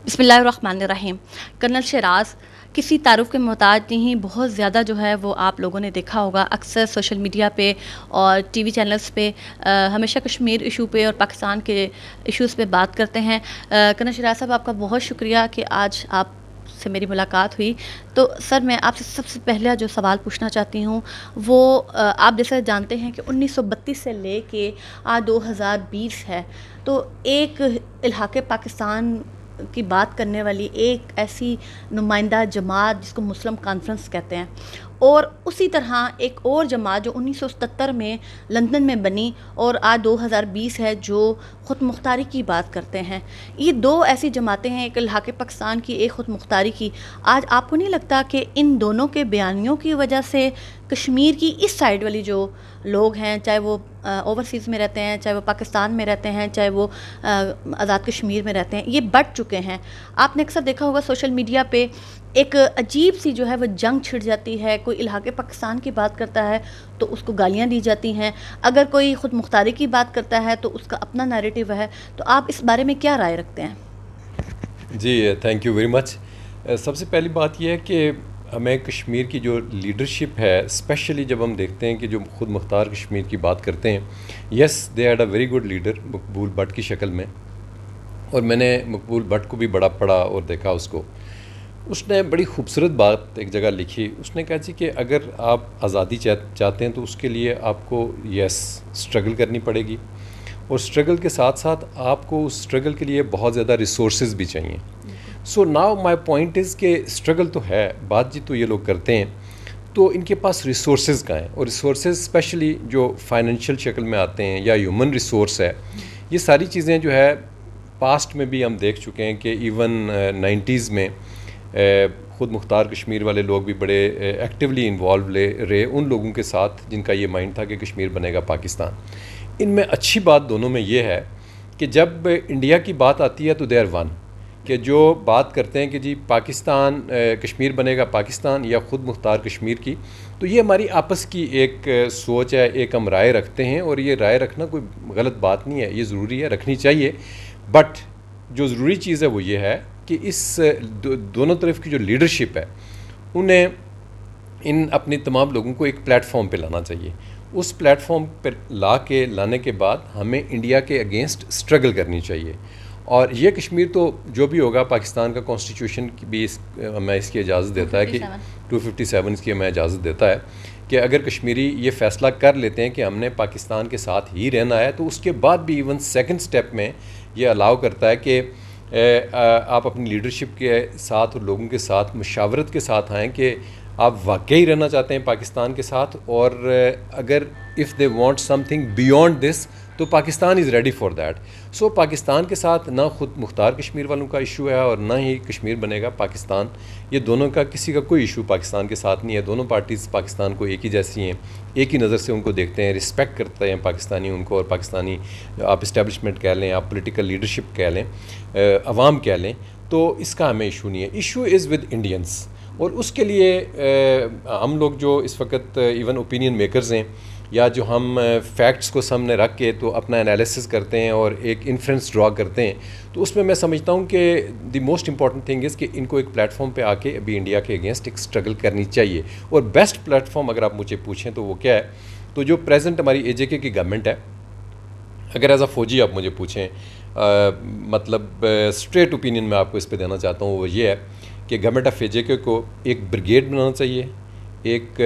बिस्मिल्लाहिर्रहमानिर्रहीम। कर्नल शराज किसी तारुफ़ के मोहताज नहीं, बहुत ज़्यादा जो है वो आप लोगों ने देखा होगा अक्सर सोशल मीडिया पे और टीवी चैनल्स पे हमेशा कश्मीर इशू पे और पाकिस्तान के इश्यूज़ पे बात करते हैं। कर्नल शराज साहब, आपका बहुत शुक्रिया कि आज आप से मेरी मुलाकात हुई। तो सर, मैं आपसे सबसे पहला जो सवाल पूछना चाहती हूँ वो आप जैसे जानते हैं कि 1932 से लेके आज 2020 है, तो एक इलाक़े पाकिस्तान की बात करने वाली एक ऐसी नुमाइंदा जमात जिसको मुस्लिम कॉन्फ्रेंस कहते हैं, और उसी तरह एक और जमात जो 1977 में लंदन में बनी और आज 2020 है, जो ख़ुद मुख्तारी की बात करते हैं। ये दो ऐसी जमातें हैं, एक इलाक़े पाकिस्तान की, एक ख़ुद मुख्तारी की। आज आपको नहीं लगता कि इन दोनों के बयानियों की वजह से कश्मीर की इस साइड वाली जो लोग हैं, चाहे वो ओवरसीज़ में रहते हैं, चाहे वो पाकिस्तान में रहते हैं, चाहे वो आज़ाद कश्मीर में रहते हैं, ये बढ़ चुके हैं? आपने अक्सर देखा होगा सोशल मीडिया पे एक अजीब सी जो है वो जंग छिड़ जाती है। कोई इलाक़े पाकिस्तान की बात करता है तो उसको गालियाँ दी जाती हैं, अगर कोई ख़ुद मुख्तारी की बात करता है तो उसका अपना नैरेटिव है। तो आप इस बारे में क्या राय रखते हैं? जी, थैंक यू वेरी मच। सबसे पहली बात यह है कि हमें कश्मीर की जो लीडरशिप है, स्पेशली जब हम देखते हैं कि जो ख़ुद मुख्तार कश्मीर की बात करते हैं, yes they had a very good leader मकबूल भट्ट की शक्ल में, और मैंने मकबूल भट्ट को भी बड़ा पढ़ा और देखा उसको। उसने बड़ी खूबसूरत बात एक जगह लिखी। उसने कहा जी कि अगर आप आज़ादी चाहते हैं तो उसके लिए आपको येस स्ट्रगल करनी पड़ेगी, और स्ट्रगल के साथ साथ आपको उस स्ट्रगल के लिए बहुत ज़्यादा रिसोर्सेज भी चाहिए। So now my point is कि स्ट्रगल तो है, बातचीत तो ये लोग करते हैं, तो इनके पास रिसोर्सेज कहाँ हैं? और रिसोर्सेज स्पेशली जो फाइनेंशियल शक्ल में आते हैं या ह्यूमन रिसोर्स है, ये सारी चीज़ें जो है पास्ट में भी हम देख चुके हैं कि इवन 90s में ख़ुद मुख्तार कश्मीर वाले लोग भी बड़े एक्टिवली इन्वॉल्व रहे उन लोगों के साथ जिनका ये माइंड था कि कश्मीर बनेगा पाकिस्तान। इनमें अच्छी बात दोनों में ये है कि जब इंडिया की बात आती है तो दे आर वन, कि जो बात करते हैं कि जी पाकिस्तान कश्मीर बनेगा पाकिस्तान या ख़ुद मुख्तार कश्मीर की, तो ये हमारी आपस की एक सोच है, एक हम राय रखते हैं, और ये राय रखना कोई गलत बात नहीं है, ये ज़रूरी है, रखनी चाहिए। बट जो ज़रूरी चीज़ है वो ये है कि इस दोनों तरफ की जो लीडरशिप है उन्हें इन अपने तमाम लोगों को एक प्लेटफॉर्म पे लाना चाहिए। उस प्लेटफॉर्म पर लाने के बाद हमें इंडिया के अगेंस्ट स्ट्रगल करनी चाहिए। और ये कश्मीर तो जो भी होगा, पाकिस्तान का कॉन्स्टिट्यूशन भी हमें इसकी इजाज़त देता है कि 257 इसकी हमें इजाज़त देता है कि अगर कश्मीरी ये फ़ैसला कर लेते हैं कि हमने पाकिस्तान के साथ ही रहना है, तो उसके बाद भी इवन सेकंड स्टेप में ये अलाउ करता है कि आप अपनी लीडरशिप के साथ और लोगों के साथ मशावरत के साथ आएँ कि आप वाकई रहना चाहते हैं पाकिस्तान के साथ, और अगर if they want something beyond this तो Pakistan is ready for that. So Pakistan के साथ ना ख़ुद मुख्तार कश्मीर वालों का इशू है और ना ही कश्मीर बनेगा पाकिस्तान, ये दोनों का किसी का कोई इशू पाकिस्तान के साथ नहीं है। दोनों पार्टीज़ पाकिस्तान को एक ही जैसी हैं, एक ही नज़र से उनको देखते हैं, रिस्पेक्ट करते हैं पाकिस्तानी उनको, और पाकिस्तानी आप इस्टेब्लिशमेंट कह लें, आप पोलिटिकल लीडरशिप कह लें, अवाम कह लें, तो इसका हमें इशू नहीं है। इशू इज़ विद इंडियंस, और उसके लिए हम लोग जो इस वक्त इवन ओपिनियन मेकर्स हैं, या जो हम फैक्ट्स को सामने रख के तो अपना एनालिसिस करते हैं और एक इन्फ्रेंस ड्रॉ करते हैं, तो उसमें मैं समझता हूँ कि the most important thing is कि इनको एक प्लेटफॉर्म पे आके अभी इंडिया के अगेंस्ट एक स्ट्रगल करनी चाहिए। और बेस्ट प्लेटफॉर्म अगर आप मुझे पूछें तो वो क्या है, तो जो प्रेजेंट हमारी AJK की गवर्नमेंट है, अगर एज अ फौजी आप मुझे पूछें, मतलब स्ट्रेट ओपिनियन मैं आपको इस पर देना चाहता हूँ, वो ये है कि गवर्नमेंट ऑफ AJK को एक ब्रिगेड बनाना चाहिए। एक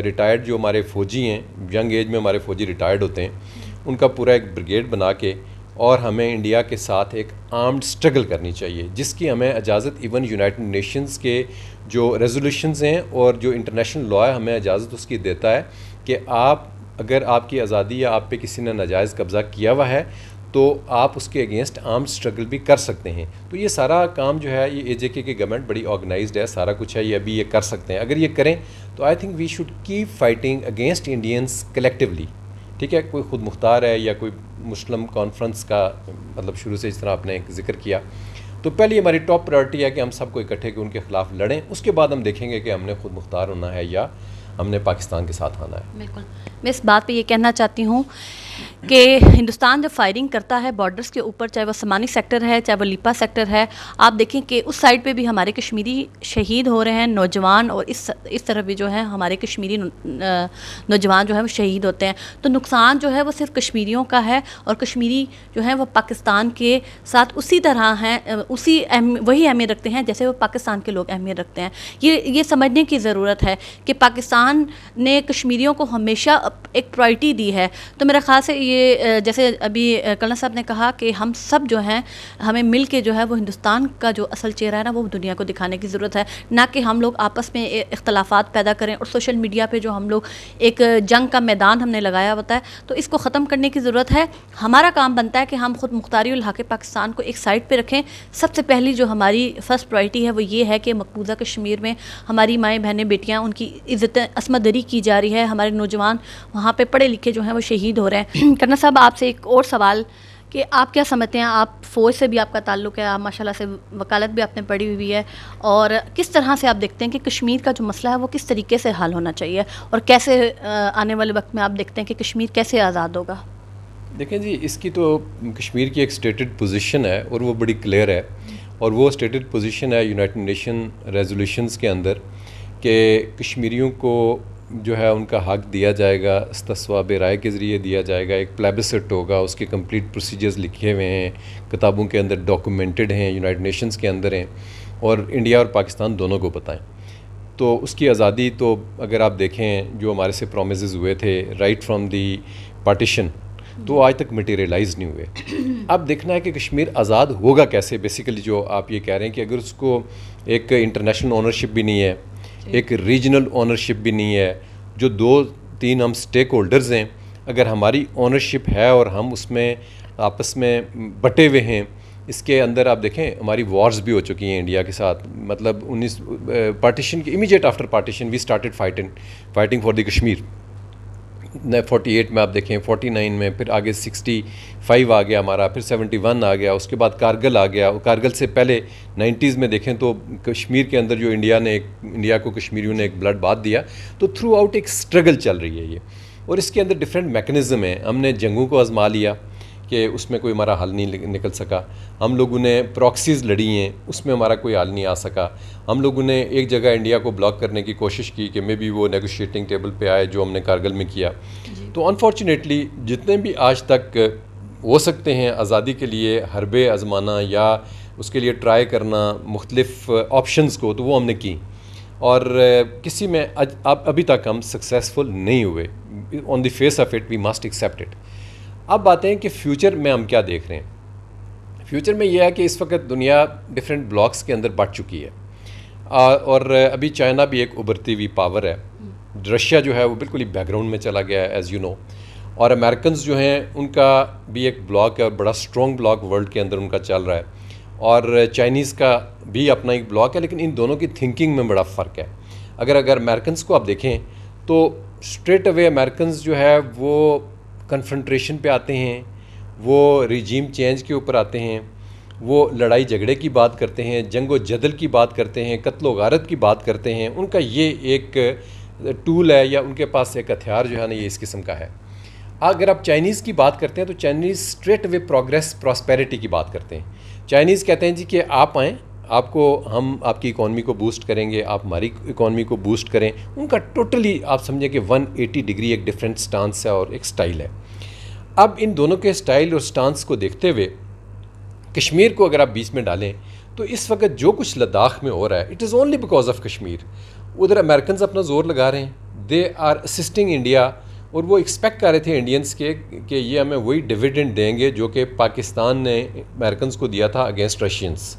रिटायर्ड जो हमारे फ़ौजी हैं, यंग एज में हमारे फ़ौजी रिटायर्ड होते हैं, उनका पूरा एक ब्रिगेड बना के, और हमें इंडिया के साथ एक आर्म्ड स्ट्रगल करनी चाहिए, जिसकी हमें इजाज़त इवन यूनाइटेड नेशंस के जो रेजोल्यूशंस हैं और जो इंटरनेशनल लॉ है हमें इजाज़त उसकी देता है कि आप अगर आपकी आज़ादी या आप पे किसी ने नाजायज़ कब्ज़ा किया हुआ है तो आप उसके अगेंस्ट आर्म्ड स्ट्रगल भी कर सकते हैं। तो ये सारा काम जो है ये AJK की गवर्नमेंट बड़ी ऑर्गेनाइज्ड है, सारा कुछ है, ये अभी ये कर सकते हैं। अगर ये करें तो I think we should keep fighting against Indians collectively. ठीक है, कोई ख़ुद मुख्तार है या कोई मुस्लिम कॉन्फ्रेंस का, मतलब शुरू से इस तरह आपने एक जिक्र किया, तो पहले हमारी टॉप प्रायोरिटी है कि हम सबको इकट्ठे के उनके ख़िलाफ़ लड़ें, उसके बाद हम देखेंगे कि हमने ख़ुद मुख्तार होना है या हमने पाकिस्तान के साथ आना है। बिल्कुल, मैं इस बात पे ये कहना चाहती हूँ कि हिंदुस्तान जब फायरिंग करता है बॉर्डर्स के ऊपर, चाहे वो समानी सेक्टर है, चाहे वो लिपा सेक्टर है, आप देखें कि उस साइड पे भी हमारे कश्मीरी शहीद हो रहे हैं, नौजवान, और इस तरफ भी जो है हमारे कश्मीरी नौजवान जो है वो शहीद होते हैं। तो नुकसान जो है वो सिर्फ कश्मीरियों का है, और कश्मीरी जो है वो पाकिस्तान के साथ उसी तरह हैं, वही अहमियत रखते हैं जैसे वो पाकिस्तान के लोग अहमियत रखते हैं। ये समझने की ज़रूरत है कि पाकिस्तान ने कश्मीरियों को हमेशा एक प्रायोरिटी दी है। तो मेरा ख़्याल से ये जैसे अभी कर्नल साहब ने कहा कि हम सब जो हैं, हमें मिल के जो है वो हिंदुस्तान का जो असल चेहरा है ना, वो दुनिया को दिखाने की ज़रूरत है, ना कि हम लोग आपस में इख्तलाफात पैदा करें। और सोशल मीडिया पे जो हम लोग एक जंग का मैदान हमने लगाया होता है, तो इसको ख़त्म करने की ज़रूरत है। हमारा काम बनता है कि हम खुद मुख्तारी उल हक़ पाकिस्तान को एक साइड पे रखें। सबसे पहली जो हमारी फ़र्स्ट प्रायोरिटी है वो ये है कि मकबूजा कश्मीर में हमारी माएँ बहनें बेटियाँ, उनकी इज़्ज़त असमत दरी की जा रही है। हमारे नौजवान वहाँ पे पढ़े लिखे जो हैं वो शहीद हो रहे हैं। कर्नल साहब, आपसे एक और सवाल कि आप क्या समझते हैं, आप फ़ौज से भी आपका ताल्लुक़ है, आप माशाल्लाह से वकालत भी आपने पढ़ी हुई है, और किस तरह से आप देखते हैं कि कश्मीर का जो मसला है वो किस तरीके से हल होना चाहिए, और कैसे आने वाले वक्त में आप देखते हैं कि कश्मीर कैसे आज़ाद होगा? देखें जी, इसकी तो कश्मीर की एक स्टेटेड पोजीशन है और वो बड़ी क्लियर है, और वो स्टेटेड पोजीशन है यूनाइटेड नेशन रेजोल्यूशंस के अंदर कि कश्मीरियों को जो है उनका हक़ दिया जाएगा, इस्तिस्वाब राय के ज़रिए दिया जाएगा, एक प्लेबिसट होगा, उसके कंप्लीट प्रोसीजर्स लिखे हुए हैं, किताबों के अंदर डॉक्यूमेंटेड हैं, यूनाइटेड नेशंस के अंदर हैं, और इंडिया और पाकिस्तान दोनों को पता है। तो उसकी आज़ादी तो अगर आप देखें जो हमारे से प्रोमिसेस हुए थे राइट फ्रॉम दी पार्टीशन, तो आज तक मटेरियलाइज़ नहीं हुए। अब देखना है कि कश्मीर आज़ाद होगा कैसे। बेसिकली जो आप ये कह रहे हैं कि अगर उसको एक इंटरनेशनल ओनरशिप भी नहीं है, एक रीजनल ओनरशिप भी नहीं है, जो 2-3 हम स्टेक होल्डर्स हैं, अगर हमारी ओनरशिप है और हम उसमें आपस में बटे हुए हैं, इसके अंदर आप देखें हमारी वॉर्स भी हो चुकी हैं इंडिया के साथ। मतलब 19 पार्टीशन के immediate after partition we started fighting for the Kashmir. 48 में आप देखें, 49 में, फिर आगे 65 आ गया हमारा, फिर 71 आ गया, उसके बाद कारगिल आ गया। कारगिल से पहले 90s में देखें तो कश्मीर के अंदर जो इंडिया को कश्मीरियों ने एक ब्लड बाथ दिया। तो थ्रू आउट एक स्ट्रगल चल रही है ये, और इसके अंदर डिफरेंट मैकेनिज़्म है। हमने जंगों को आजमा लिया कि उसमें कोई हमारा हल नहीं निकल सका। हम लोगों ने प्रॉक्सीज़ लड़ी हैं, उसमें हमारा कोई हल नहीं आ सका। हम लोगों ने एक जगह इंडिया को ब्लॉक करने की कोशिश की कि मे बी वो नेगोशिएटिंग टेबल पे आए, जो हमने कारगिल में किया। तो अनफॉर्चुनेटली जितने भी आज तक हो सकते हैं आज़ादी के लिए हरबे आजमाना या उसके लिए ट्राई करना मुख्तलिफ ऑप्शंस को, तो वो हमने की, और किसी में अभी तक हम सक्सेसफुल नहीं हुए। On the face of it we must accept it. अब बातें हैं कि फ़्यूचर में हम क्या देख रहे हैं। फ्यूचर में यह है कि इस वक्त दुनिया डिफरेंट ब्लॉक्स के अंदर बढ़ चुकी है, और अभी चाइना भी एक उभरती हुई पावर है। रशिया जो है वो बिल्कुल ही बैकग्राउंड में चला गया है, एज़ यू नो। और अमेरिकन्स जो हैं उनका भी एक ब्लॉक है, और बड़ा स्ट्रॉन्ग ब्लॉक वर्ल्ड के अंदर उनका चल रहा है, और चाइनीज़ का भी अपना एक ब्लॉक है। लेकिन इन दोनों की थिंकिंग में बड़ा फ़र्क है। अगर अमेरिकन्स को आप देखें तो स्ट्रेट अवे अमेरिकन्स जो है वो कन्फ्रंट्रेशन पे आते हैं, वो रिजीम चेंज के ऊपर आते हैं, वो लड़ाई झगड़े की बात करते हैं, जंग व जदल की बात करते हैं, कत्ल व गारत की बात करते हैं। उनका ये एक टूल है, या उनके पास एक हथियार जो है ना, ये इस किस्म का है। अगर आप चाइनीज़ की बात करते हैं तो Chinese straight way progress prosperity की बात करते हैं। चाइनीज़ कहते हैं जी कि आप आएँ, हम आपकी इकॉनमी को बूस्ट करेंगे, आप हमारी इकॉनमी को बूस्ट करें। उनका टोटली आप समझें कि 180 डिग्री एक डिफरेंट स्टांस है और एक स्टाइल है। अब इन दोनों के स्टाइल और स्टांस को देखते हुए कश्मीर को अगर आप बीच में डालें तो इस वक्त जो कुछ लद्दाख में हो रहा है, it is only because of Kashmir. उधर अमेरिकन अपना ज़ोर लगा रहे हैं, दे आर असिस्टिंग इंडिया, और वो एक्सपेक्ट कर रहे थे इंडियंस के कि ये हमें वही डिविडेंड देंगे जो कि पाकिस्तान ने अमेरिकन को दिया था अगेंस्ट रशियंस।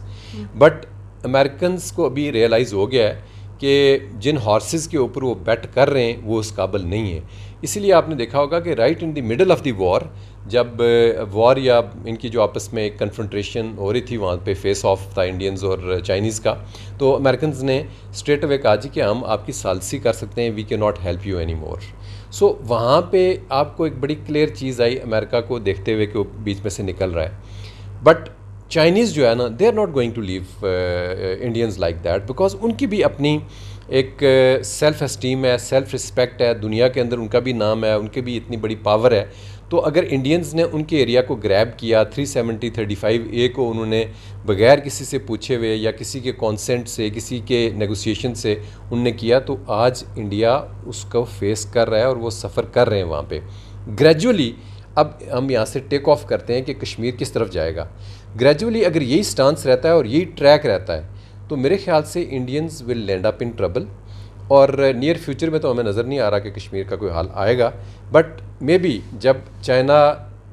बट अमेरिकन्स को अभी रियलाइज़ हो गया है कि जिन हॉर्सेस के ऊपर वो बैट कर रहे हैं वो उस काबिल नहीं है। इसीलिए आपने देखा होगा कि right in the middle of the war, जब वॉर या इनकी जो आपस में एक कन्फ्रंट्रेशन हो रही थी, वहाँ पे फेस ऑफ था इंडियंस और चाइनीज़ का, तो अमेरिकन्स ने स्ट्रेट अवे कहा जी कि हम आपकी सालसी कर सकते हैं, we can not help you any more. सो वहाँ पे आपको एक बड़ी क्लियर चीज़ आई अमेरिका को देखते हुए कि वो बीच में से निकल रहा है। बट चाइनीज़ जो है ना, they are not going to leave Indians like that, because उनकी भी अपनी एक सेल्फ़ एस्टीम है, सेल्फ़ रिस्पेक्ट है, दुनिया के अंदर उनका भी नाम है, उनके भी इतनी बड़ी पावर है। तो तो अगर इंडियंस ने उनके एरिया को ग्रैब किया, 370-35A को उन्होंने बगैर किसी से पूछे हुए या किसी के कॉन्सेंट से, किसी के नेगोशिएशन से उनने किया, तो आज इंडिया उसको फेस कर रहा है और वो सफ़र कर रहे हैं वहाँ पे ग्रेजुअली। अब हम यहाँ से टेक ऑफ करते हैं कि कश्मीर किस तरफ जाएगा। ग्रेजुअली अगर यही स्टांस रहता है और यही ट्रैक रहता है तो मेरे ख्याल से Indians will land up in trouble. और नियर फ्यूचर में तो हमें नज़र नहीं आ रहा कि कश्मीर का कोई हाल आएगा, बट मे बी जब चाइना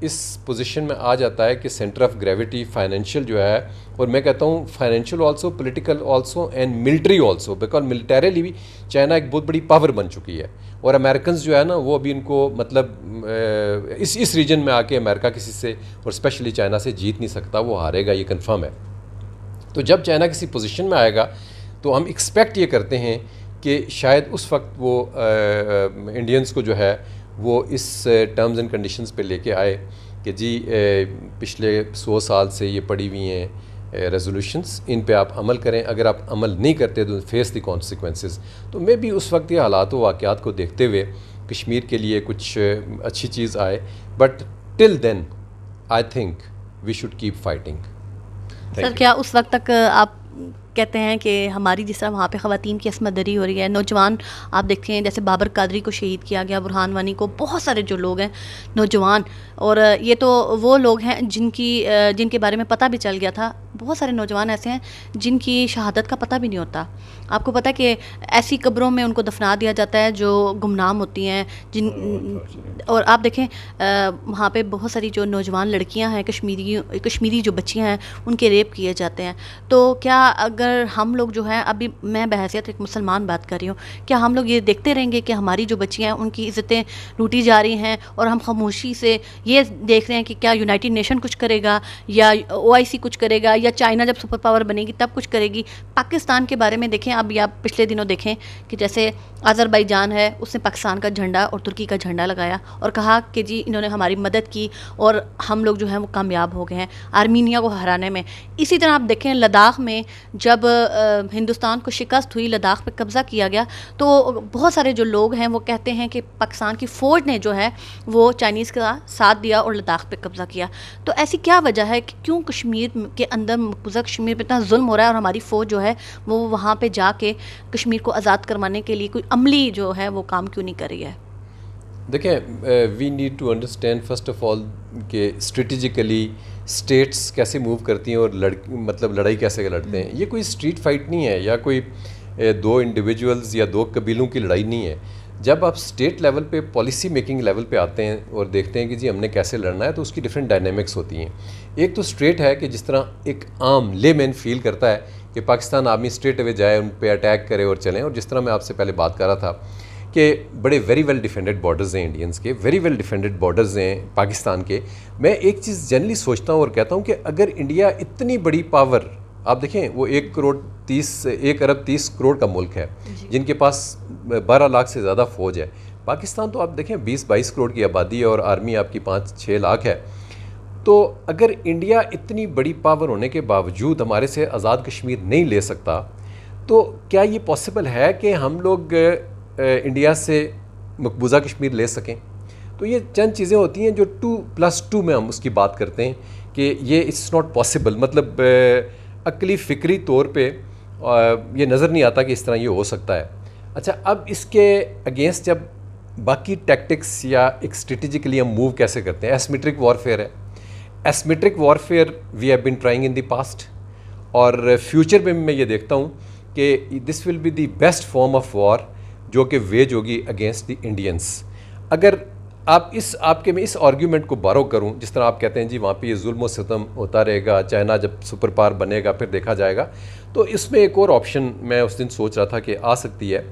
इस पोजीशन में आ जाता है कि सेंटर ऑफ ग्रेविटी फाइनेंशियल जो है, और मैं कहता हूँ financial also, political also and military also, because militarily भी चाइना एक बहुत बड़ी पावर बन चुकी है। और अमेरिकन जो है ना वो अभी इनको मतलब इस रीजन में आके अमेरिका किसी से और स्पेशली चाइना से जीत नहीं सकता, वो हारेगा, ये कंफर्म है। तो जब चाइना किसी पोजीशन में आएगा तो हम एक्सपेक्ट ये करते हैं कि शायद उस वक्त वो इंडियंस को जो है वो इस टर्म्स एंड कंडीशंस पे लेके आए कि जी पिछले 100 साल से ये पड़ी हुई हैं रेजोल्यूशंस, इन पे आप अमल करें, अगर आप अमल नहीं करते तो फेस द कॉन्सिक्वेंसेस। तो मे बी उस वक्त ये हालात वाक़यात को देखते हुए कश्मीर के लिए कुछ अच्छी चीज़ आए, but till then I think we should keep fighting. Sir क्या उस वक्त तक आप कहते हैं कि हमारी जिस तरह वहाँ पे ख़वातीन की असमत दरी हो रही है, नौजवान आप देखते हैं जैसे बाबर कादरी को शहीद किया गया, बुरहान वानी को, बहुत सारे जो लोग हैं नौजवान, और ये तो वो लोग हैं जिनके बारे में पता भी चल गया था, बहुत सारे नौजवान ऐसे हैं जिनकी शहादत का पता भी नहीं होता। आपको पता है कि ऐसी कब्रों में उनको दफना दिया जाता है जो गुमनाम होती हैं और आप देखें वहाँ पे बहुत सारी जो नौजवान लड़कियां हैं, कश्मीरी जो बच्चियां हैं, उनके रेप किए जाते हैं। तो क्या अगर हम लोग जो है, अभी मैं बहैसियत एक मुसलमान बात कर रही हूँ, क्या हम लोग ये देखते रहेंगे कि हमारी जो बच्चियाँ हैं उनकी इज़्ज़तें लूटी जा रही हैं और हम खामोशी से ये देख रहे हैं कि क्या यूनाइटेड नेशन कुछ करेगा या OIC कुछ करेगा या चाइना जब सुपर पावर बनेगी तब कुछ करेगी? पाकिस्तान के बारे में देखें, अभी आप पिछले दिनों देखें कि जैसे अज़रबैजान है, उसने पाकिस्तान का झंडा और तुर्की का झंडा लगाया और कहा कि जी इन्होंने हमारी मदद की और हम लोग जो हैं वो कामयाब हो गए हैं आर्मीनिया को हराने में। इसी तरह आप देखें लद्दाख में जब हिंदुस्तान को शिकस्त हुई, लद्दाख पे कब्ज़ा किया गया, तो बहुत सारे जो लोग हैं वो कहते हैं कि पाकिस्तान की फ़ौज ने जो है वो चाइनीज़ का साथ दिया और लद्दाख पे कब्ज़ा किया। तो ऐसी क्या वजह है कि क्यों कश्मीर के अंदर, मकबूजा कश्मीर पे इतना जुल्म हो रहा है और हमारी फ़ौज जो है वो वहाँ पे जाके कश्मीर को आज़ाद करवाने के लिए कोई अमली जो है वो काम क्यों नहीं कर रही है? देखें, we need to understand first of all कि स्ट्रेटिजिकली स्टेट्स कैसे मूव करती हैं और लड़ाई कैसे लड़ते हैं। ये कोई स्ट्रीट फाइट नहीं है या कोई दो इंडिविजुअल्स या दो कबीलों की लड़ाई नहीं है। जब आप स्टेट लेवल पे, पॉलिसी मेकिंग लेवल पे आते हैं और देखते हैं कि जी हमने कैसे लड़ना है, तो उसकी डिफरेंट डायनेमिक्स होती हैं। एक तो स्ट्रेट है कि जिस तरह एक आम लेमैन फील करता है कि पाकिस्तान आर्मी स्ट्रेट अवे जाए, उन पे अटैक करे और चलें, और जिस तरह मैं आपसे पहले बात कर रहा था कि बड़े वेरी वेल डिफेंडेड बॉर्डर्स हैं इंडियंस के, वेरी वेल डिफेंडेड बॉर्डर्स हैं पाकिस्तान के। मैं एक चीज़ जनरली सोचता हूँ और कहता हूँ कि अगर इंडिया इतनी बड़ी पावर, आप देखें वो 1 अरब 30 करोड़ का मुल्क है जिनके पास 12 लाख से ज़्यादा फ़ौज है। पाकिस्तान तो आप देखें 20-22 करोड़ की आबादी है और आर्मी आपकी 5-6 लाख है। तो अगर इंडिया इतनी बड़ी पावर होने के बावजूद हमारे से आज़ाद कश्मीर नहीं ले सकता, तो क्या ये पॉसिबल है कि हम लोग इंडिया से मकबूजा कश्मीर ले सकें? तो ये चंद चीज़ें होती हैं जो 2+2 में हम उसकी बात करते हैं कि ये इट्स नॉट पॉसिबल। मतलब अक्ली फ़िक्री तौर पे ये नज़र नहीं आता कि इस तरह ये हो सकता है। अच्छा, अब इसके अगेंस्ट जब बाकी टैक्टिक्स या एक स्ट्रेटिजिकली हम मूव कैसे करते हैं, एसिमेट्रिक वॉरफेयर है। Asymmetric warfare we have been trying in the past, और फ्यूचर में मैं ये देखता हूँ कि this will be the best form of war जो कि वेज होगी अगेंस्ट द इंडियंस। अगर आप मैं इस आर्ग्यूमेंट को बारो करूं, जिस तरह आप कहते हैं जी वहाँ पे ये जुल्म सितम होता रहेगा, चाइना जब सुपर पावर बनेगा फिर देखा जाएगा, तो इसमें एक और ऑप्शन मैं उस दिन सोच रहा था कि आ सकती है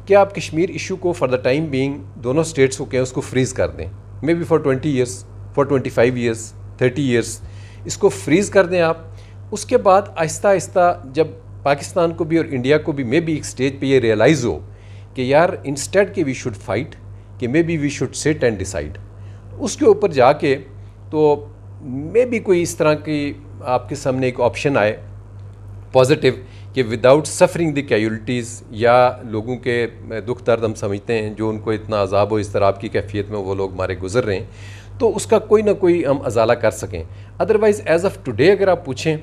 कि आप कश्मीर इशू को फॉर द टाइम बीइंग दोनों स्टेट्स को कहें उसको फ्रीज़ कर दें, may be for 20 years, for 25 years, 30 years, इसको फ्रीज़ कर दें आप। उसके बाद आहिस्ता आहिस्ता जब पाकिस्तान को भी और इंडिया को भी मे बी एक स्टेज पे ये रियलाइज़ हो कि यार इंस्टेड कि वी शुड फाइट, कि maybe we should sit and decide, उसके ऊपर जाके तो मे बी कोई इस तरह की आपके सामने एक ऑप्शन आए पॉजिटिव कि विदाउट सफरिंग द कैजुअलिटीज़, या लोगों के दुख दर्द हम समझते हैं जो उनको इतना अजाब हो, इस तरह की कैफियत में वो लोग मारे गुजर रहे हैं, तो उसका कोई ना कोई हम अजाला कर सकें। अदरवाइज़ एज़ ऑफ टुडे अगर आप पूछें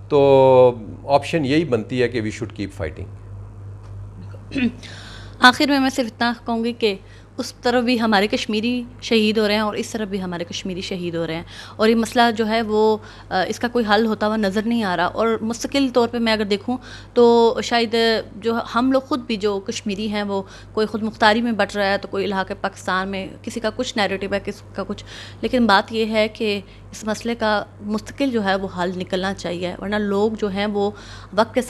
तो ऑप्शन यही बनती है कि वी शुड कीप फाइटिंग। आखिर में मैं सिर्फ इतना कहूँगी कि उस तरफ भी हमारे कश्मीरी शहीद हो रहे हैं और इस तरफ भी हमारे कश्मीरी शहीद हो रहे हैं, और ये मसला जो है वो इसका कोई हल होता हुआ नज़र नहीं आ रहा। और मुस्तकिल तौर पे मैं अगर देखूं तो शायद जो हम लोग ख़ुद भी जो कश्मीरी हैं वो कोई ख़ुद मुख्तारी में बट रहा है, तो कोई इलाके पाकिस्तान में किसी का कुछ नैरेटिव है, किसी का कुछ। लेकिन बात ये है कि इस मसले का मुस्तकिल जो है वो हल निकलना चाहिए, वरना लोग जो हैं वो वक्त के साथ